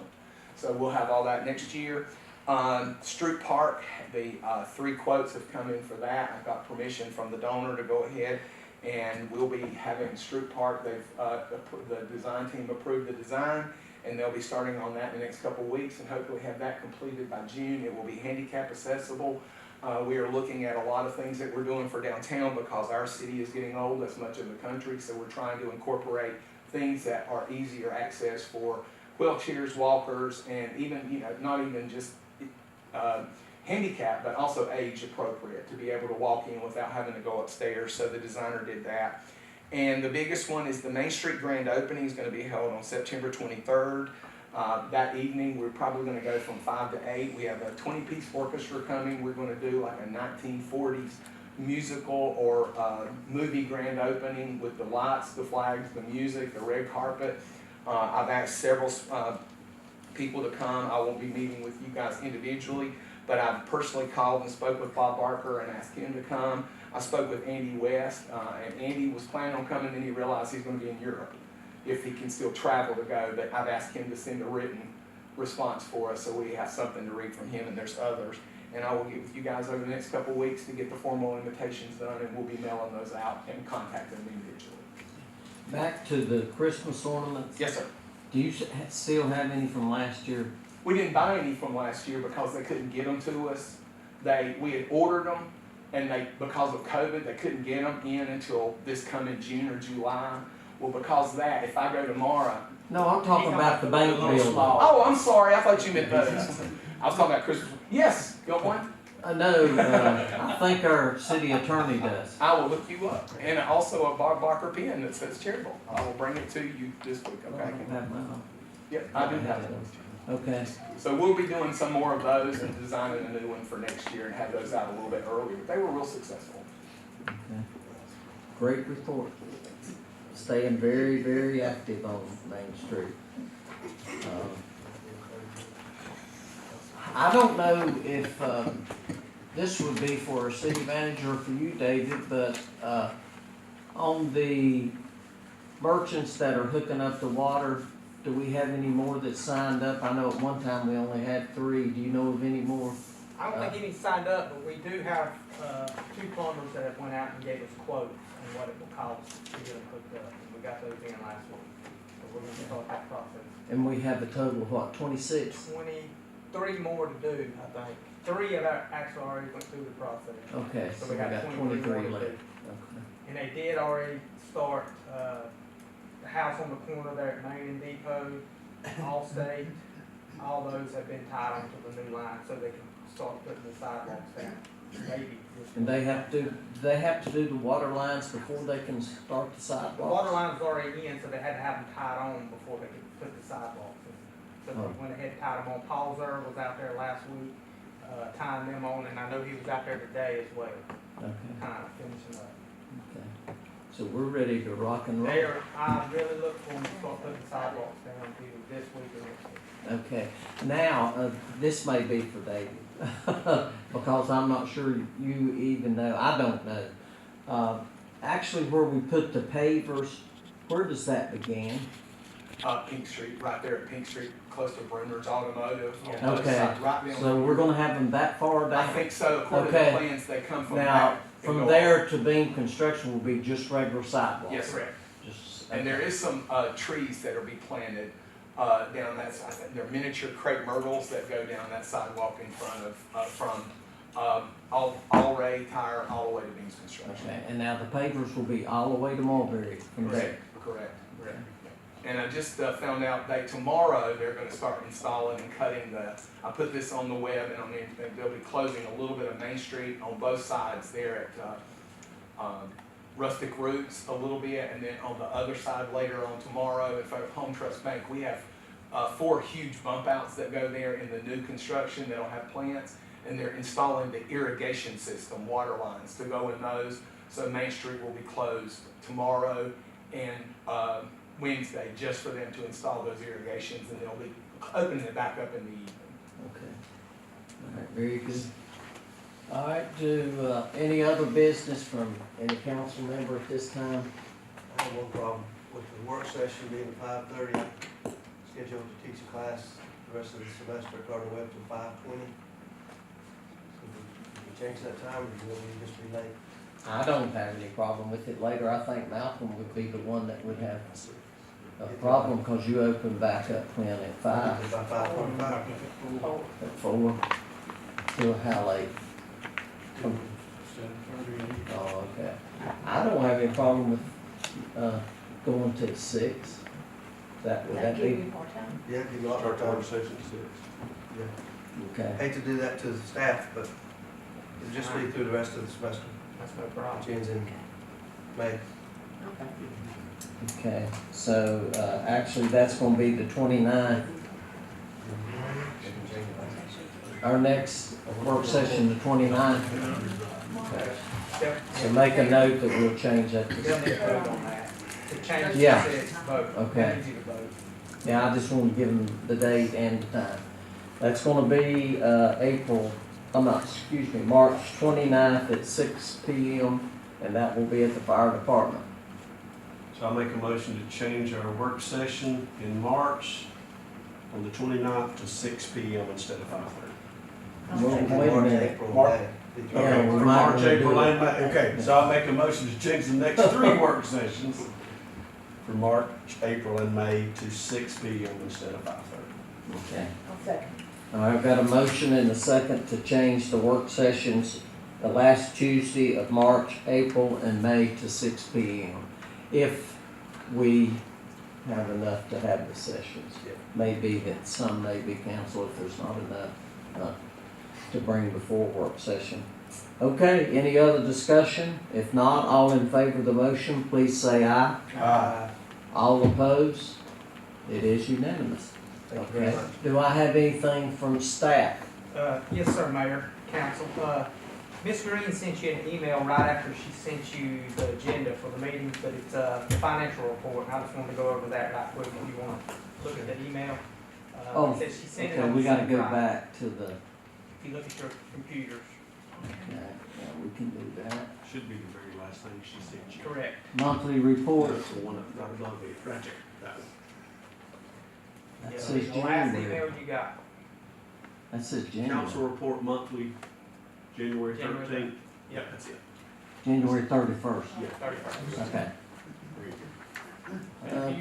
Speaker 8: So we'll have all that next year. Stroop Park, the 3 quotes have come in for that. I've got permission from the donor to go ahead, and we'll be having Stroop Park. The design team approved the design, and they'll be starting on that in the next couple of weeks, and hopefully have that completed by June. It will be handicap accessible. We are looking at a lot of things that we're doing for downtown because our city is getting old, as much of the country, so we're trying to incorporate things that are easier access for wheelchairs, walkers, and even, not even just handicap, but also age appropriate, to be able to walk in without having to go upstairs. So the designer did that. And the biggest one is the Main Street grand opening is going to be held on September 23rd. That evening, we're probably going to go from 5 to 8. We have a 20-piece orchestra coming. We're going to do like a 1940s musical or movie grand opening with the lights, the flags, the music, the red carpet. I've asked several people to come. I won't be meeting with you guys individually, but I've personally called and spoke with Bob Barker and asked him to come. I spoke with Andy West, and Andy was planning on coming, and he realized he's going to be in Europe if he can still travel to go, but I've asked him to send a written response for us so we have something to read from him, and there's others. And I will get with you guys over the next couple of weeks to get the formal invitations done, and we'll be mailing those out and contact them individually.
Speaker 1: Back to the Christmas ornaments.
Speaker 8: Yes, sir.
Speaker 1: Do you still have any from last year?
Speaker 8: We didn't buy any from last year because they couldn't get them to us. We had ordered them, and because of COVID, they couldn't get them in until this coming June or July. Well, because of that, if I go tomorrow.
Speaker 1: No, I'm talking about the bank building.
Speaker 8: Oh, I'm sorry. I thought you meant those. I was talking about Christmas. Yes, you want one?
Speaker 1: No, I think our city attorney does.
Speaker 8: I will look you up. And also a Bob Barker pen that says Cherryville. I will bring it to you this week,
Speaker 1: I
Speaker 8: okay?
Speaker 1: don't have mine.
Speaker 8: Yep, I do have those.
Speaker 1: Okay.
Speaker 8: So we'll be doing some more of those and designing a new one for next year and have those out a little bit earlier. They were real successful.
Speaker 1: Okay. Great report. Staying very, very active on Main Street. I don't know if this would be for a city manager or for you, David, but on the merchants that are hooking up the water, do we have any more that signed up? I know at one time we only had 3. Do you know of any more?
Speaker 9: I don't think any signed up, but we do have 2 plumbers that have went out and gave us quotes on what it will cost to get them hooked up. And we got those in last week, so we're gonna start that process.
Speaker 1: And we have a total of what, 26?
Speaker 9: 23 more to do, I think. 3 have actually already went through the process.
Speaker 1: Okay,
Speaker 9: So
Speaker 1: so
Speaker 9: we
Speaker 1: we
Speaker 9: got
Speaker 1: got
Speaker 9: 23
Speaker 1: 23
Speaker 9: more to
Speaker 1: left.
Speaker 9: do.
Speaker 1: Okay.
Speaker 9: And they did already start, the house on the corner there at Main and Depot, Allstate, all those have been tied onto the new line so they can start putting the sidewalks down. Maybe.
Speaker 1: And they have to do the water lines before they can start the
Speaker 9: The
Speaker 1: sidewalks?
Speaker 9: water line's already in, so they had to have them tied on before they could put the sidewalks in. So
Speaker 1: Oh.
Speaker 9: they went ahead and tied them on. Paul Zer was out there last week, tying them on, and I know he was out there today as well,
Speaker 1: Okay,
Speaker 9: kind of finishing up.
Speaker 1: okay. So we're ready to rock and roll?
Speaker 9: I really look for them to start putting the sidewalks down either this week or next week.
Speaker 1: Okay, now, this may be for David, because I'm not sure you even know, I don't know. Actually, where we put the pavers, where does that begin?
Speaker 8: Pink Street, right there at Pink Street, close to Brunner's Automotive. on both
Speaker 1: Okay,
Speaker 8: sides, right down
Speaker 1: so
Speaker 8: there.
Speaker 1: we're gonna have them that far
Speaker 8: I
Speaker 1: down?
Speaker 8: think so, according to
Speaker 1: Okay.
Speaker 8: the plans, they come from
Speaker 1: Now,
Speaker 8: back. and
Speaker 1: from
Speaker 8: go
Speaker 1: there to Beam Construction will be just regular sidewalks?
Speaker 8: Yes, sir.
Speaker 1: Just,
Speaker 8: And there
Speaker 1: okay.
Speaker 8: is some trees that will be planted down that side. They're miniature crepe myrtles that go down that sidewalk in front of, from all Ray Tire, all the way to Beans Construction.
Speaker 1: Okay, and now the pavers will be all the way to Mulberry from there.
Speaker 8: Correct. And I just found out that tomorrow they're gonna start installing and cutting I put this on the web, and they'll be closing a little bit of Main Street on both sides there at Rustic Roots a little bit, and then on the other side later on tomorrow at Home Trust Bank, we have 4 huge bump outs that go there in the new construction that'll have plants, and they're installing the irrigation system, water lines to go in those. So Main Street will be closed tomorrow and Wednesday just for them to install those irrigations, and they'll be opening it back up in the evening.
Speaker 1: Okay. All right, very good. All right, do, any other business from any council member at this time?
Speaker 6: I have one problem with the work session being at 5:30, scheduled to teach a class the rest of the semester at Gardner Webb till 5:20. So we change that time, or will we just be late?
Speaker 1: I don't have any problem with it later. I think Malcolm would be the one that would have a problem, because you open back up when at 5,
Speaker 6: By 5:45.
Speaker 1: at 4, till how late? Oh, okay. I don't have any problem with, going till 6. Would
Speaker 3: That
Speaker 1: that
Speaker 3: give
Speaker 1: be,
Speaker 3: you more time.
Speaker 6: Yeah, if you lock our
Speaker 4: Start the work
Speaker 6: time.
Speaker 4: session at 6.
Speaker 6: Yeah.
Speaker 1: okay.
Speaker 6: Hate to do that to the staff, but it'll just be through the rest of the semester,
Speaker 9: That's no problem.
Speaker 6: which ends in May.
Speaker 3: Okay.
Speaker 1: Okay, so, actually, that's gonna be the 29th. Our next work session, the 29th. So make a note that we'll change that to
Speaker 9: They'll need to vote on that. To change
Speaker 1: Yeah.
Speaker 9: to 6, vote.
Speaker 1: Okay.
Speaker 9: Easy to vote.
Speaker 1: Yeah, I just want to give them the date and the time. That's gonna be, March 29th at 6 p.m., and that will be at the fire department.
Speaker 4: So I make a motion to change our work session in March on the 29th to 6 p.m. instead of 5:30.
Speaker 1: Well,
Speaker 3: Okay.
Speaker 1: wait a
Speaker 6: March,
Speaker 1: minute.
Speaker 6: April,
Speaker 4: March.
Speaker 6: May.
Speaker 1: Yeah,
Speaker 4: Okay,
Speaker 1: we
Speaker 4: for
Speaker 1: might
Speaker 4: March,
Speaker 1: wanna do
Speaker 4: April,
Speaker 1: it.
Speaker 4: and May. Okay, so I make a motion to change the next 3 work sessions for March, April, and May to 6 p.m. instead of 5:30.
Speaker 1: Okay.
Speaker 3: I'll second.
Speaker 1: All right, I've got a motion and a second to change the work sessions the last Tuesday of March, April, and May to 6 p.m. If we have enough to have the sessions.
Speaker 6: Yeah.
Speaker 1: Maybe that some may be canceled if there's not enough to bring before work session. Okay, any other discussion? If not, all in favor of the motion, please say aye. All opposed? It is unanimous.
Speaker 6: Thank you very
Speaker 1: Okay.
Speaker 6: much.
Speaker 1: Do I have anything from staff?
Speaker 9: Yes, sir, Mayor, Council. Ms. Green sent you an email right after she sent you the agenda for the meeting, but it's the financial report. I just wanted to go over that right quick if you want to look at the email.
Speaker 1: Oh,
Speaker 9: It says she sent it
Speaker 1: Okay,
Speaker 9: on
Speaker 1: we
Speaker 9: the
Speaker 1: gotta
Speaker 9: same
Speaker 1: go
Speaker 9: drive.
Speaker 1: back to the,
Speaker 9: If you look at your computers.
Speaker 1: okay, yeah, we can do that.
Speaker 4: Should be the very last thing she sent you.
Speaker 9: Correct.
Speaker 1: Monthly report,
Speaker 4: That's the one up right above it, right there. That one.
Speaker 1: that
Speaker 9: Yeah,
Speaker 1: says
Speaker 9: the last email
Speaker 1: January.
Speaker 9: you got.
Speaker 1: That says
Speaker 4: Council
Speaker 1: January,
Speaker 4: report monthly, January
Speaker 9: January
Speaker 4: 13th.
Speaker 9: Yep.
Speaker 4: That's it.
Speaker 1: January 31st.
Speaker 9: 31st.
Speaker 1: Okay.
Speaker 9: If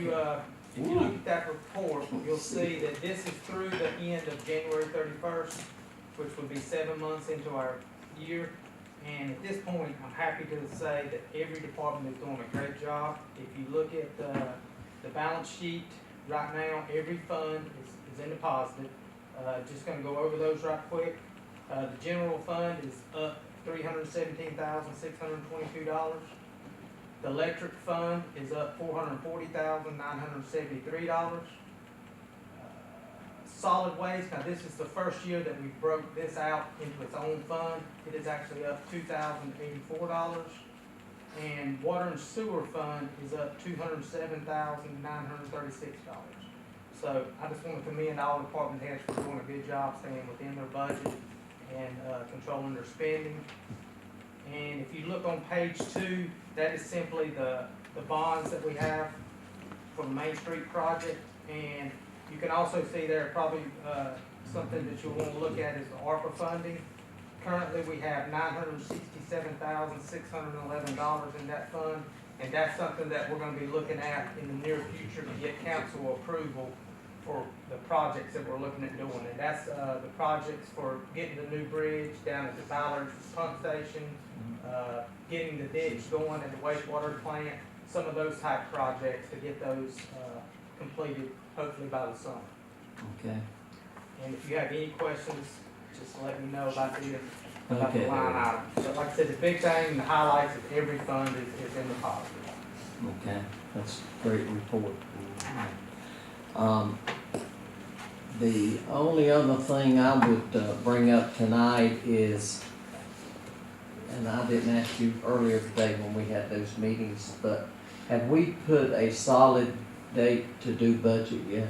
Speaker 9: you look at that report, you'll see that this is through the end of January 31st, which would be 7 months into our year. And at this point, I'm happy to say that every department is doing a great job. If you look at the balance sheet, right now, every fund is in the positive. Just gonna go over those right quick. The general fund is up $317,622. The electric fund is up $440,973. Solid waste, now this is the first year that we broke this out into its own fund. It is actually up $2,084. And water and sewer fund is up $207,936. So I just want to commend all department heads for doing a good job staying within their budget and controlling their spending. And if you look on page 2, that is simply the bonds that we have for the Main Street project. And you can also see there probably something that you'll want to look at is the ARPA funding. Currently, we have $967,611 in that fund. And that's something that we're going to be looking at in the near future to get council approval for the projects that we're looking at doing. And that's, the projects for getting the new bridge down at the Ballard pump station, getting the ditch going at the wastewater plant, some of those type projects to get those, completed hopefully by the summer.
Speaker 1: Okay.
Speaker 9: And if you have any questions, just let me know about the
Speaker 1: Okay.
Speaker 9: line item. But like I said, the big thing, the highlights of every fund is in the positive.
Speaker 1: Okay, that's a great report. The only other thing I would bring up tonight is, and I didn't ask you earlier today when we had those meetings, but have we put a solid date to do budget yet?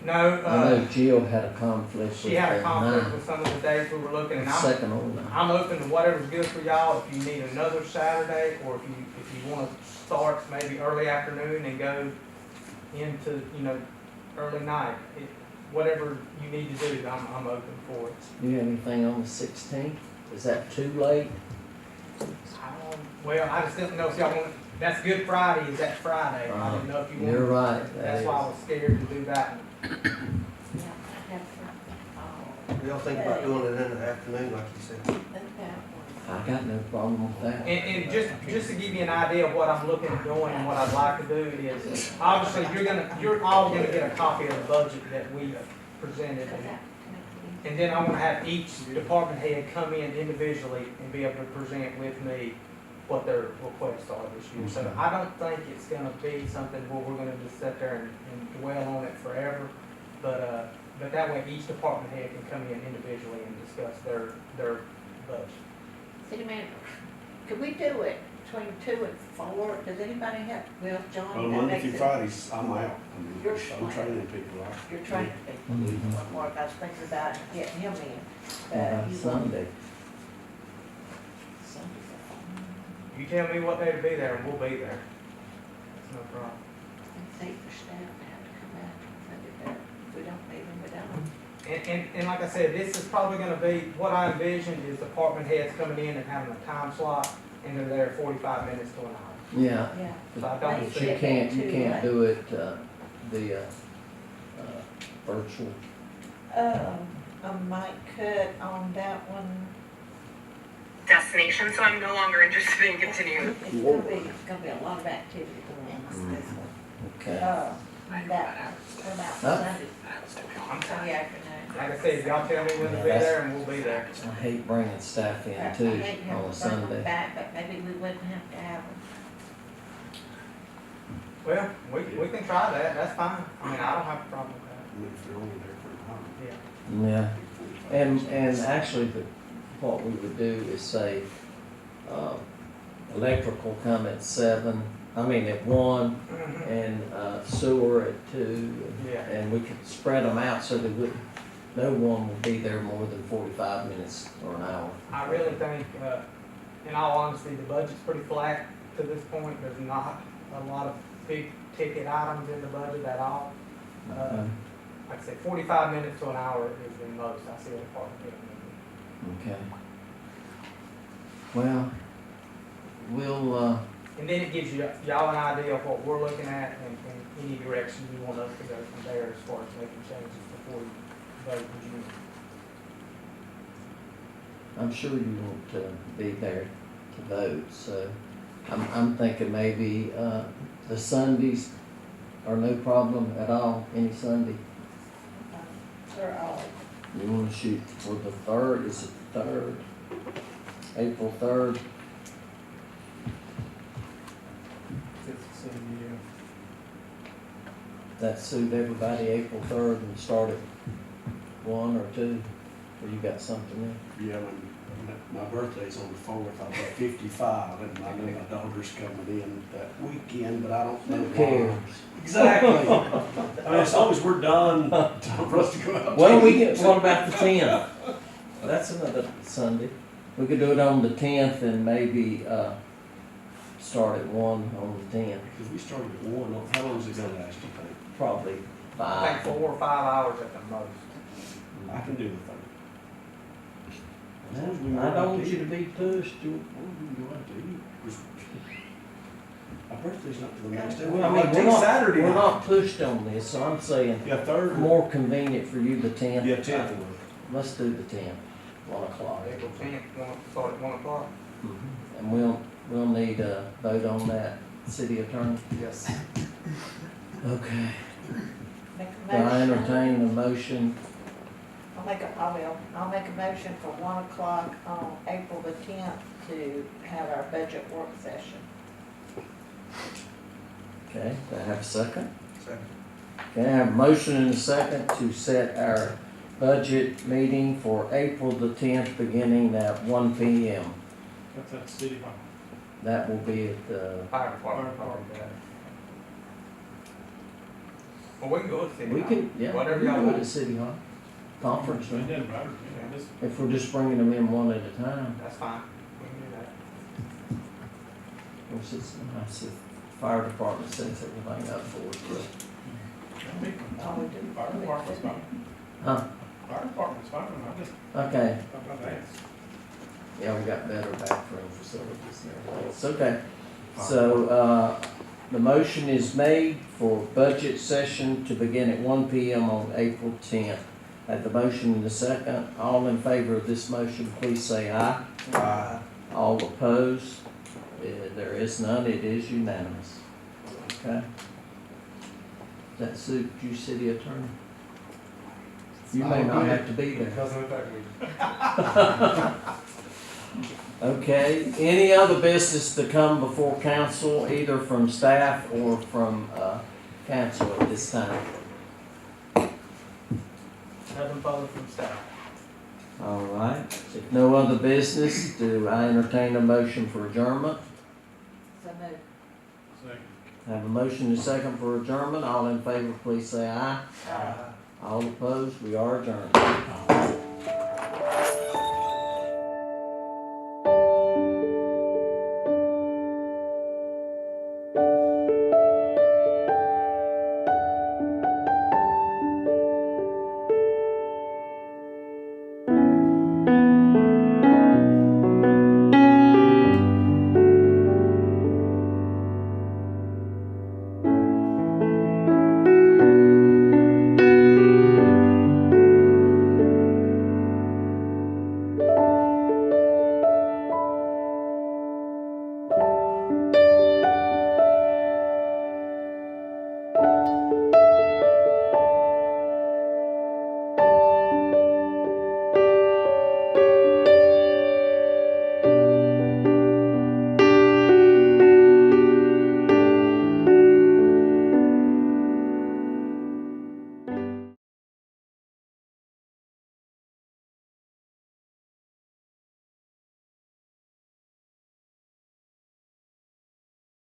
Speaker 9: No,
Speaker 1: I know Jill had a conflict with
Speaker 9: she had a
Speaker 1: the
Speaker 9: conflict
Speaker 1: ninth,
Speaker 9: with some of the days we were looking, and
Speaker 1: second on that.
Speaker 9: I'm open to whatever's good for y'all. If you need another Saturday, or if you wanna start maybe early afternoon and go into, early night, whatever you need to do, I'm open for it.
Speaker 1: You have anything on the 16th? Is that too late?
Speaker 9: Well, I just didn't know if y'all want, that's Good Friday, is that Friday? I didn't know if you
Speaker 1: You're
Speaker 9: wanted,
Speaker 1: right, that
Speaker 9: that's
Speaker 1: is.
Speaker 9: why I was scared to do that one.
Speaker 6: What do y'all think about doing it in the afternoon, like you said?
Speaker 1: I got no problem with that.
Speaker 9: And just to give you an idea of what I'm looking at doing and what I'd like to do is, obviously, you're all gonna get a copy of the budget that we presented. And then I'm gonna have each department head come in individually and be able to present with me what their requests are this year. So I don't think it's gonna be something where we're gonna just sit there and dwell on it forever. But that way each department head can come in individually and discuss their budget.
Speaker 3: City manager, could we do it between 2 and 4? Does anybody have, well, John,
Speaker 4: Well,
Speaker 3: that
Speaker 4: Monday
Speaker 3: makes
Speaker 4: through
Speaker 3: it,
Speaker 4: Fridays, I'm out. I mean,
Speaker 3: You're
Speaker 4: I'm training people out.
Speaker 3: you're training people. One more, I was thinking about getting him in.
Speaker 1: What about
Speaker 3: You
Speaker 1: Sunday?
Speaker 3: Sunday's a fun.
Speaker 9: You tell me what day to be there and we'll be there. That's no problem.
Speaker 3: It's safe for staff to have to come out and do that. If we don't need them, we don't.
Speaker 9: And like I said, this is probably gonna be, what I envisioned is department heads coming in and having a time slot, and they're there 45 minutes to an hour.
Speaker 1: Yeah,
Speaker 3: Yeah.
Speaker 9: So I don't
Speaker 3: But
Speaker 9: see,
Speaker 1: you can't do it, virtual.
Speaker 3: I might cut on that one.
Speaker 10: Destination, so I'm no longer interested in continuing.
Speaker 3: It's gonna be a lot of activity going on this one.
Speaker 1: Okay.
Speaker 3: That one, what about Sunday?
Speaker 9: I'm
Speaker 3: Sunday afternoon.
Speaker 9: like I said, y'all tell me when to be there and we'll be there.
Speaker 1: I hate bringing staff in
Speaker 3: I
Speaker 1: too
Speaker 3: hate having
Speaker 1: on
Speaker 3: to
Speaker 1: a
Speaker 3: bring them
Speaker 1: Sunday.
Speaker 3: back, but maybe we wouldn't have to have them.
Speaker 9: Well, we can try that, that's fine. I mean, I don't have a problem with
Speaker 4: I mean, if they're only there for an hour.
Speaker 9: that, yeah.
Speaker 1: Yeah, and actually, what we would do is say, electrical come at 7, at 1, and sewer at 2.
Speaker 9: Yeah.
Speaker 1: And we could spread them out so that no one will be there more than 45 minutes or an hour.
Speaker 9: I really think, in all honesty, the budget's pretty flat to this point. There's not a lot of big ticket items in the budget at all. Like I said, 45 minutes to an hour is the most I see a department getting.
Speaker 1: Okay. Well, we'll,
Speaker 9: And then it gives y'all an idea of what we're looking at and any direction you want us to go from there as far as making changes before you vote in June.
Speaker 1: I'm sure you want to be there to vote, so I'm thinking maybe, the Sundays are no problem at all, any Sunday.
Speaker 3: They're all,
Speaker 1: You wanna shoot for the 3rd, is it the 3rd? April 3rd? That suit everybody, April 3rd, and start at 1 or 2, or you got something in?
Speaker 4: Yeah, my birthday's on the 4th, I'm 55, and I know my daughter's coming in that weekend, but I don't know
Speaker 1: Who
Speaker 4: why.
Speaker 1: cares?
Speaker 4: Exactly. I mean, as long as we're done, time for us to go out.
Speaker 1: Well, what about the 10th? That's another Sunday. We could do it on the 10th and maybe, start at 1 on the 10th,
Speaker 4: Because we started at 1, how long is it gonna last, you think?
Speaker 1: probably
Speaker 9: I think
Speaker 1: 5.
Speaker 9: 4 or 5 hours at the most.
Speaker 4: I can do the 3rd. As long as we
Speaker 1: I don't want you to be pushed.
Speaker 4: Well, we can go out to eat. My birthday's not till the next day.
Speaker 1: I
Speaker 4: Well,
Speaker 1: mean,
Speaker 4: I'll take Saturday
Speaker 1: we're
Speaker 4: night.
Speaker 1: not pushed on this, so I'm saying
Speaker 4: Yeah, third.
Speaker 1: more convenient for you the tenth.
Speaker 4: Yeah, 10th will work.
Speaker 1: Let's do the tenth, 1 o'clock.
Speaker 9: April 10th, start at 1 o'clock.
Speaker 1: And we'll need a vote on that, city attorney.
Speaker 8: Yes.
Speaker 1: Okay.
Speaker 3: Make a
Speaker 1: Do I
Speaker 3: motion.
Speaker 1: entertain a motion?
Speaker 3: I'll make a motion for 1 o'clock on April the 10th to have our budget work session.
Speaker 1: Okay, do I have a second?
Speaker 6: Second.
Speaker 1: Okay, I have a motion and a second to set our budget meeting for April the 10th, beginning at 1 p.m.
Speaker 2: That's at City Hall.
Speaker 1: That will be at the,
Speaker 9: Fire department. Well, we can go to city.
Speaker 1: we
Speaker 9: hall.
Speaker 1: can, yeah, we
Speaker 9: Whatever
Speaker 1: can
Speaker 9: y'all
Speaker 1: go
Speaker 9: want.
Speaker 1: to City Hall. Conference room,
Speaker 2: doesn't matter, yeah, just.
Speaker 1: if we're just bringing them in one at a time.
Speaker 9: That's fine. We can do that.
Speaker 1: Of course, it's nice if fire department sets everything up for us, but,
Speaker 3: All we do.
Speaker 2: Fire department's fine.
Speaker 1: huh,
Speaker 2: Fire department's fine, I just,
Speaker 1: okay.
Speaker 2: I'm not asked.
Speaker 1: Yeah, we got better bathroom facilities and everything. It's okay. So, the motion is made for budget session to begin at 1 p.m. on April 10th. At the motion in the second, all in favor of this motion, please say aye.
Speaker 6: Aye.
Speaker 1: All opposed? There is none, it is unanimous. Okay? Does that suit you, city attorney? You may not have to be there.
Speaker 2: Because of the fact we.
Speaker 1: Okay, any other business to come before council, either from staff or from, council at this time?
Speaker 9: Nothing further from staff.
Speaker 1: All right, if no other business, do I entertain a motion for adjournment?
Speaker 3: So moved.
Speaker 2: Second.
Speaker 1: Have a motion and a second for adjournment, all in favor, please say aye. All opposed, we are adjourned.